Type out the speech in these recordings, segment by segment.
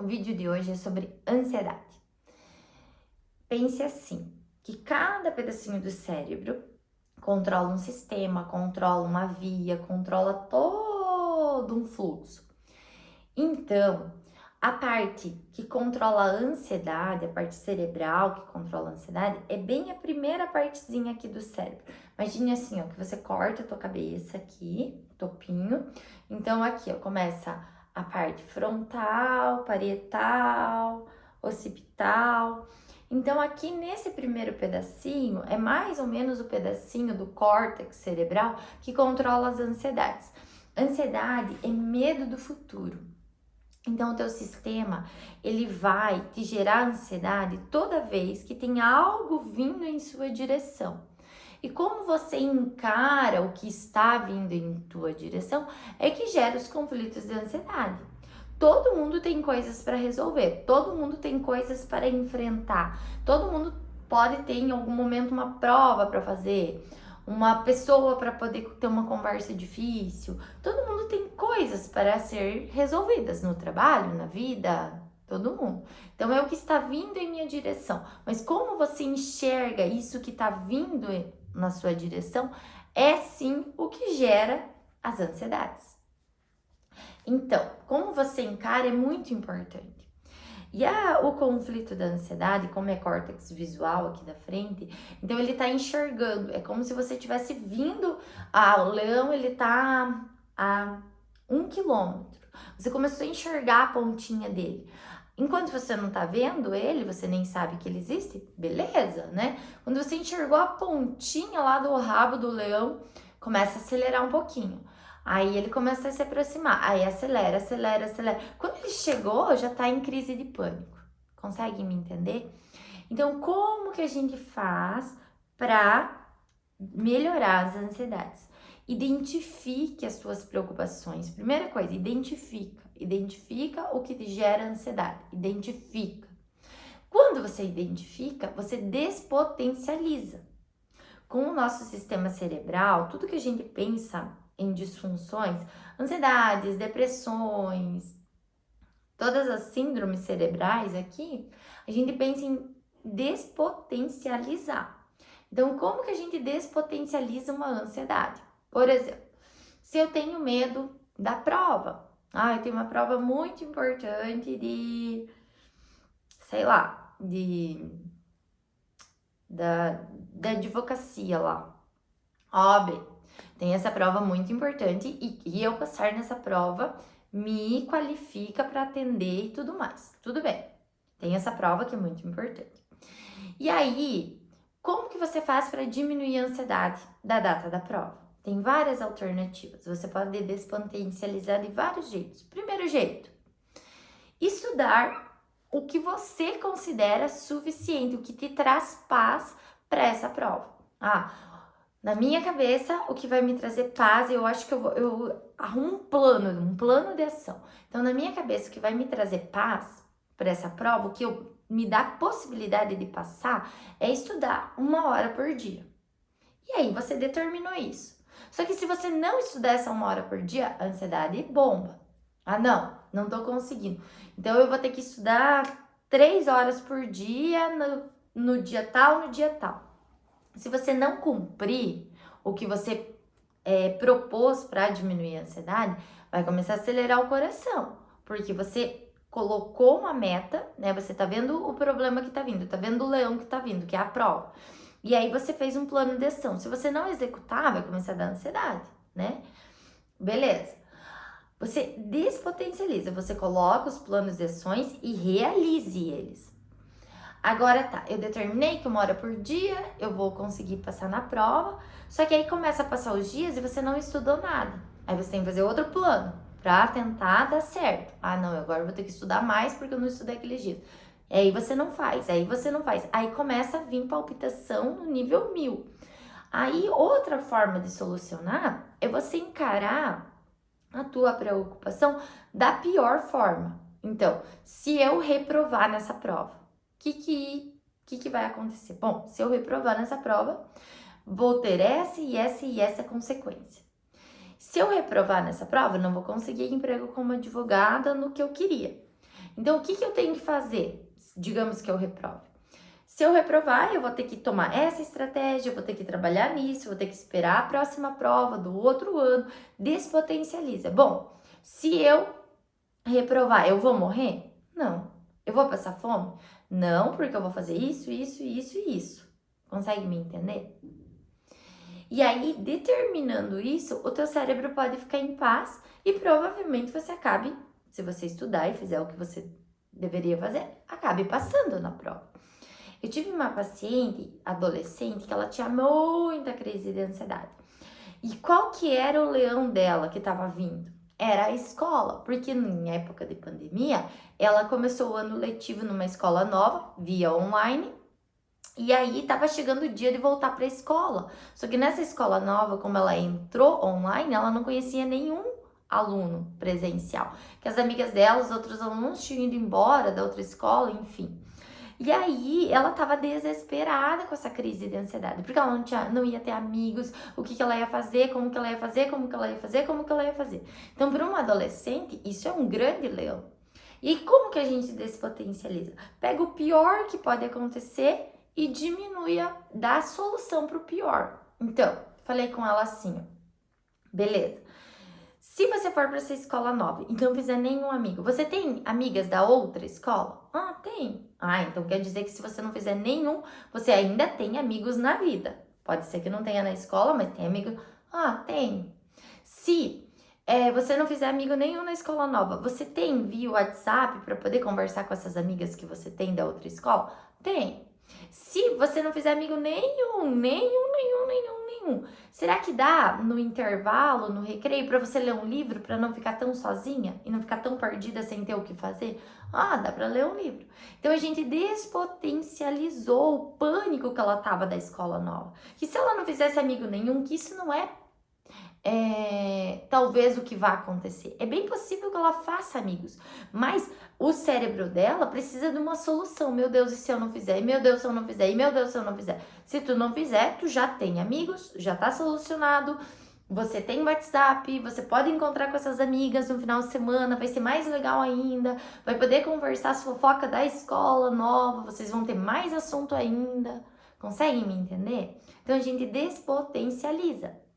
O vídeo de hoje é sobre ansiedade. Pense assim, que cada pedacinho do cérebro controla um sistema, controla uma via, controla todo um fluxo. Então, a parte que controla a ansiedade, a parte cerebral que controla a ansiedade, é bem a primeira partezinha aqui do cérebro. Imagine assim, ó, que você corta a tua cabeça aqui, topinho. Então, aqui, ó, começa a parte frontal, parietal, occipital. Então, aqui nesse primeiro pedacinho, é mais ou menos o pedacinho do córtex cerebral que controla as ansiedades. Ansiedade é medo do futuro. Então, o teu sistema, ele vai te gerar ansiedade toda vez que tem algo vindo em sua direção. E como você encara o que está vindo em tua direção, é que gera os conflitos de ansiedade. Todo mundo tem coisas para resolver, todo mundo tem coisas para enfrentar, todo mundo pode ter em algum momento uma prova para fazer, uma pessoa para poder ter uma conversa difícil. Todo mundo tem coisas para ser resolvidas no trabalho, na vida, todo mundo. Então é o que está vindo em minha direção. Mas como você enxerga isso que está vindo na sua direção, é sim o que gera as ansiedades. Então, como você encara é muito importante. E o conflito da ansiedade, como é córtex visual aqui da frente, então ele tá enxergando, é como se você tivesse vindo, o leão ele tá a 1 quilômetro, você começou a enxergar a pontinha dele. Enquanto você não tá vendo ele, você nem sabe que ele existe, beleza, né? Quando você enxergou a pontinha lá do rabo do leão, começa a acelerar um pouquinho. Aí ele começa a se aproximar, aí acelera, acelera, acelera. Quando ele chegou, já tá em crise de pânico. Consegue me entender? Então, como que a gente faz para melhorar as ansiedades? Identifique as suas preocupações. Primeira coisa, identifica. Identifica o que te gera ansiedade. Identifica. Quando você identifica, você despotencializa. Com o nosso sistema cerebral, tudo que a gente pensa em disfunções, ansiedades, depressões, todas as síndromes cerebrais aqui, a gente pensa em despotencializar. Então, como que a gente despotencializa uma ansiedade? Por exemplo, se eu tenho medo da prova, eu tenho uma prova muito importante sei lá, da advocacia lá, OAB. Tem essa prova muito importante e eu passar nessa prova me qualifica para atender e tudo mais. Tudo bem, tem essa prova que é muito importante. E aí, como que você faz para diminuir a ansiedade da data da prova? Tem várias alternativas, você pode despotencializar de vários jeitos. Primeiro jeito, estudar o que você considera suficiente, o que te traz paz para essa prova. Na minha cabeça, o que vai me trazer paz, eu acho que eu arrumo um plano de ação. Então, na minha cabeça, o que vai me trazer paz para essa prova, o que me dá possibilidade de passar, é estudar 1 hora por dia. E aí, você determinou isso. Só que se você não estudar essa 1 hora por dia, a ansiedade bomba. Não tô conseguindo. Então, eu vou ter que estudar 3 horas por dia, no dia tal, no dia tal. Se você não cumprir o que você propôs para diminuir a ansiedade, vai começar a acelerar o coração, porque você colocou uma meta, né? Você tá vendo o problema que tá vindo, tá vendo o leão que tá vindo, que é a prova. E aí você fez um plano de ação. Se você não executar, vai começar a dar ansiedade, né? Beleza. Você despotencializa, você coloca os planos de ações e realize eles. Agora tá, eu determinei que 1 hora por dia eu vou conseguir passar na prova, só que aí começa a passar os dias e você não estudou nada. Aí você tem que fazer outro plano pra tentar dar certo. Agora eu vou ter que estudar mais porque eu não estudei aqueles dias. Aí você não faz. Aí começa a vir palpitação no nível 1000. Aí outra forma de solucionar é você encarar a tua preocupação da pior forma. Então, se eu reprovar nessa prova, o que vai acontecer? Bom, se eu reprovar nessa prova, vou ter essa e essa consequência. Se eu reprovar nessa prova, não vou conseguir emprego como advogada no que eu queria. Então, o que eu tenho que fazer? Digamos que eu reprove. Se eu reprovar, eu vou ter que tomar essa estratégia, eu vou ter que trabalhar nisso, vou ter que esperar a próxima prova do outro ano. Despotencializa. Bom, se eu reprovar, eu vou morrer? Não. Eu vou passar fome? Não, porque eu vou fazer isso, isso, isso e isso. Consegue me entender? E aí, determinando isso, o teu cérebro pode ficar em paz e provavelmente você acabe, se você estudar e fizer o que você deveria fazer, acabe passando na prova. Eu tive uma paciente adolescente que ela tinha muita crise de ansiedade. E qual que era o leão dela que estava vindo? Era a escola, porque em época de pandemia, ela começou o ano letivo numa escola nova, via online, e aí tava chegando o dia de voltar para a escola. Só que nessa escola nova, como ela entrou online, ela não conhecia nenhum aluno presencial. Que as amigas dela, os outros alunos tinham ido embora da outra escola, enfim. E aí, ela tava desesperada com essa crise de ansiedade, porque ela não ia ter amigos, o que ela ia fazer, como que ela ia fazer, como que ela ia fazer, como que ela ia fazer. Então, para uma adolescente, isso é um grande leão. E como que a gente despotencializa? Pega o pior que pode acontecer e diminui, dá a solução para o pior. Então, falei com ela assim, ó, beleza. Se você for para essa escola nova e não fizer nenhum amigo, você tem amigas da outra escola? Ah, tem. Ah, então quer dizer que se você não fizer nenhum, você ainda tem amigos na vida. Pode ser que não tenha na escola, mas tem amigo. Ah, tem. Se você não fizer amigo nenhum na escola nova, você tem via WhatsApp para poder conversar com essas amigas que você tem da outra escola? Tem. Se você não fizer amigo nenhum, será que dá no intervalo, no recreio, para você ler um livro, para não ficar tão sozinha e não ficar tão perdida sem ter o que fazer? Ah, dá para ler um livro. Então a gente despotencializou o pânico que ela tava da escola nova. Que se ela não fizesse amigo nenhum, que isso não é talvez o que vai acontecer. É bem possível que ela faça amigos, mas o cérebro dela precisa de uma solução. Meu Deus, e se eu não fizer? E meu Deus, se eu não fizer? E meu Deus, se eu não fizer? Se tu não fizer, tu já tem amigos, já tá solucionado. Você tem WhatsApp, você pode encontrar com essas amigas no final de semana, vai ser mais legal ainda, vai poder conversar as fofocas da escola nova, vocês vão ter mais assunto ainda. Conseguem me entender? Então a gente despotencializa.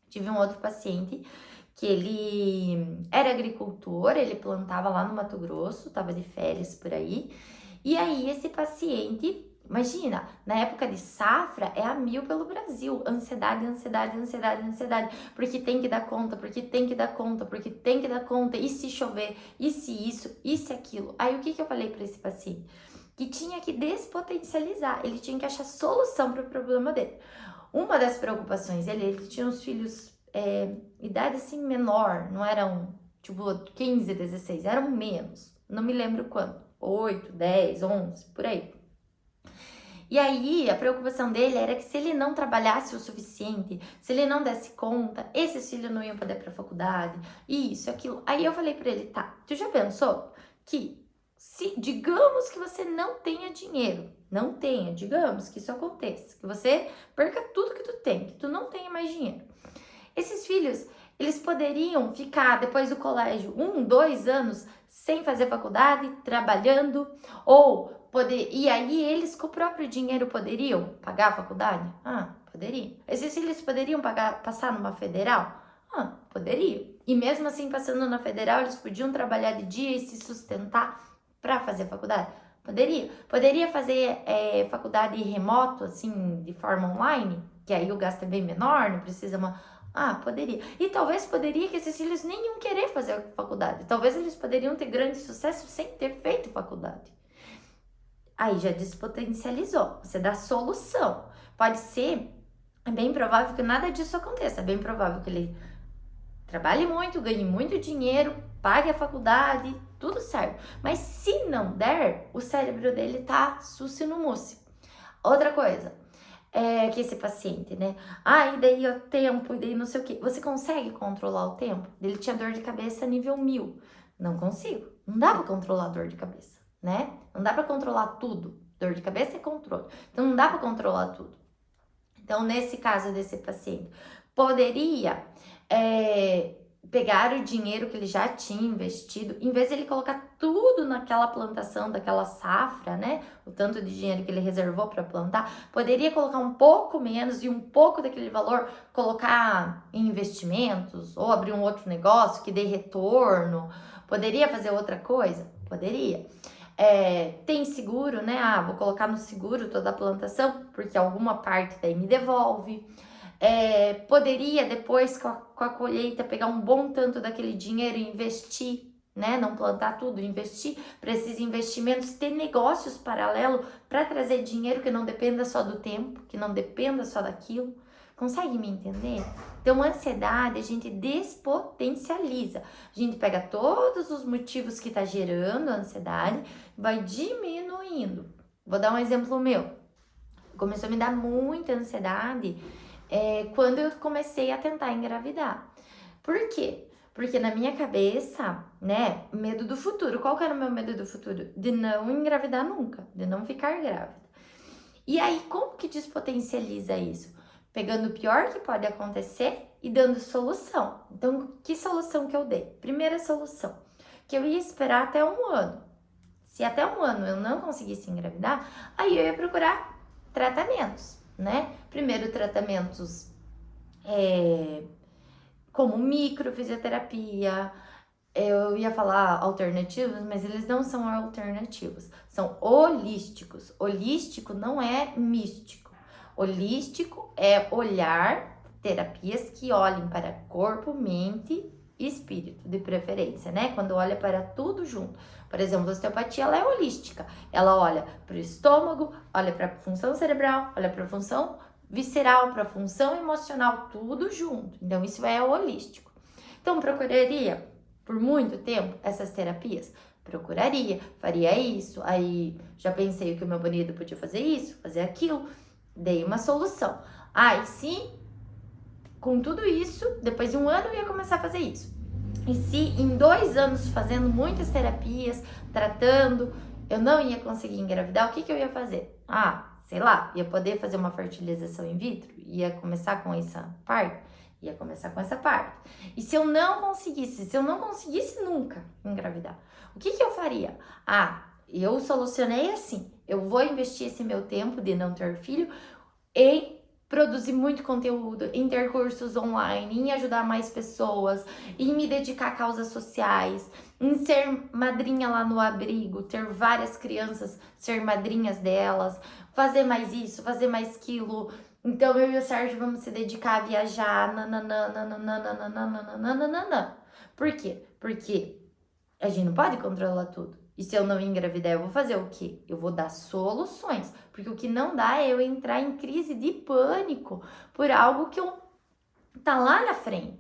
Tive um outro paciente que ele era agricultor, ele plantava lá no Mato Grosso, tava de férias por aí. E aí esse paciente, imagina, na época de safra é a mil pelo Brasil, ansiedade, ansiedade, ansiedade, ansiedade, porque tem que dar conta, porque tem que dar conta, porque tem que dar conta, e se chover, e se isso, e se aquilo. Aí o que eu falei para esse paciente? Que tinha que despotencializar, ele tinha que achar solução para o problema dele. Uma das preocupações dele, ele tinha uns filhos, idade assim menor, não eram tipo 15, 16, eram menos, não me lembro quanto, 8, 10, 11, por aí. E aí, a preocupação dele era que se ele não trabalhasse o suficiente, se ele não desse conta, esses filhos não iam poder ir pra faculdade, isso, aquilo. Aí eu falei pra ele, tá, tu já pensou que se, digamos que você não tenha dinheiro, não tenha, digamos que isso aconteça, que você perca tudo que tu tem, que tu não tenha mais dinheiro. Esses filhos, eles poderiam ficar depois do colégio 1, 2 anos sem fazer faculdade, trabalhando, e aí eles com o próprio dinheiro poderiam pagar a faculdade? Ah, poderiam. Esses filhos poderiam passar numa federal? Ah, poderiam. E mesmo assim, passando na federal, eles podiam trabalhar de dia e se sustentar para fazer faculdade? Poderia. Poderia fazer faculdade remoto, assim, de forma online, que aí o gasto é bem menor, não precisa Ah, poderia. E talvez poderia que esses filhos nem iam querer fazer faculdade. Talvez eles poderiam ter grande sucesso sem ter feito faculdade. Aí já despotencializou. Você dá solução. Pode ser, é bem provável que nada disso aconteça. É bem provável que ele trabalhe muito, ganhe muito dinheiro, pague a faculdade, tudo certo. Mas se não der, o cérebro dele tá sucio no mousse. Outra coisa, que esse paciente, né? E daí o tempo, e daí não sei o quê. Você consegue controlar o tempo? Ele tinha dor de cabeça nível 1000. Não consigo. Não dá pra controlar a dor de cabeça, né? Não dá pra controlar tudo. Dor de cabeça é controle. Então não dá pra controlar tudo. Então, nesse caso desse paciente, poderia pegar o dinheiro que ele já tinha investido, em vez de ele colocar tudo naquela plantação, daquela safra, né? O tanto de dinheiro que ele reservou para plantar, poderia colocar um pouco menos e um pouco daquele valor colocar em investimentos ou abrir um outro negócio que dê retorno. Poderia fazer outra coisa? Poderia. Tem seguro, né? Ah, vou colocar no seguro toda a plantação, porque alguma parte daí me devolve. Poderia depois, com a colheita, pegar um bom tanto daquele dinheiro e investir, né? Não plantar tudo, investir para esses investimentos, ter negócios paralelos para trazer dinheiro que não dependa só do tempo, que não dependa só daquilo. Consegue me entender? Então, a ansiedade a gente despotencializa. A gente pega todos os motivos que tá gerando a ansiedade, vai diminuindo. Vou dar um exemplo meu. Começou a me dar muita ansiedade quando eu comecei a tentar engravidar. Por quê? Porque na minha cabeça, né, medo do futuro. Qual que era o meu medo do futuro? De não engravidar nunca, de não ficar grávida. E aí, como que despotencializa isso? Pegando o pior que pode acontecer e dando solução. Então, que solução que eu dei? Primeira solução, que eu ia esperar até 1 ano. Se até 1 ano eu não conseguisse engravidar, aí eu ia procurar tratamentos, né? Primeiro, tratamentos como microfisioterapia. Eu ia falar alternativos, mas eles não são alternativos, são holísticos. Holístico não é místico. Holístico é olhar terapias que olhem para corpo, mente e espírito, de preferência, né? Quando olha para tudo junto. Por exemplo, a osteopatia, ela é holística. Ela olha para o estômago, olha para a função cerebral, olha para a função visceral, para a função emocional, tudo junto. Então, isso é holístico. Então, procuraria por muito tempo essas terapias? Procuraria, faria isso, aí já pensei que o meu marido podia fazer isso, fazer aquilo, dei uma solução. E se com tudo isso, depois de 1 ano eu ia começar a fazer isso. E se em 2 anos fazendo muitas terapias, tratando, eu não ia conseguir engravidar, o que eu ia fazer? Sei lá, ia poder fazer uma fertilização in vitro? Ia começar com essa parte? Ia começar com essa parte. E se eu não conseguisse nunca engravidar, o que eu faria? Eu solucionei assim, eu vou investir esse meu tempo de não ter filho em produzir muito conteúdo, em ter cursos online, em ajudar mais pessoas, em me dedicar a causas sociais, em ser madrinha lá no abrigo, ter várias crianças, ser madrinhas delas, fazer mais isso, fazer mais aquilo. Então, eu e o Sérgio vamos se dedicar a viajar, nananana. Por quê? Porque a gente não pode controlar tudo. E se eu não engravidar, eu vou fazer o quê? Eu vou dar soluções. Porque o que não dá é eu entrar em crise de pânico por algo que tá lá na frente.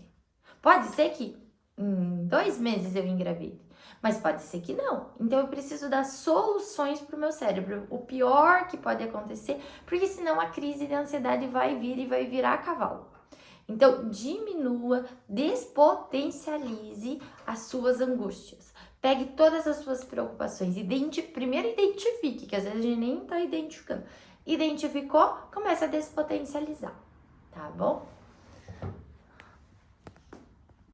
Pode ser que em 2 meses eu engravide, mas pode ser que não. Então eu preciso dar soluções pro meu cérebro. O pior que pode acontecer, porque senão a crise de ansiedade vai vir e vai virar cavalo. Então, diminua, despotencialize as suas angústias. Pegue todas as suas preocupações, primeiro identifique, que às vezes a gente nem tá identificando. Identificou, começa a despotencializar, tá bom?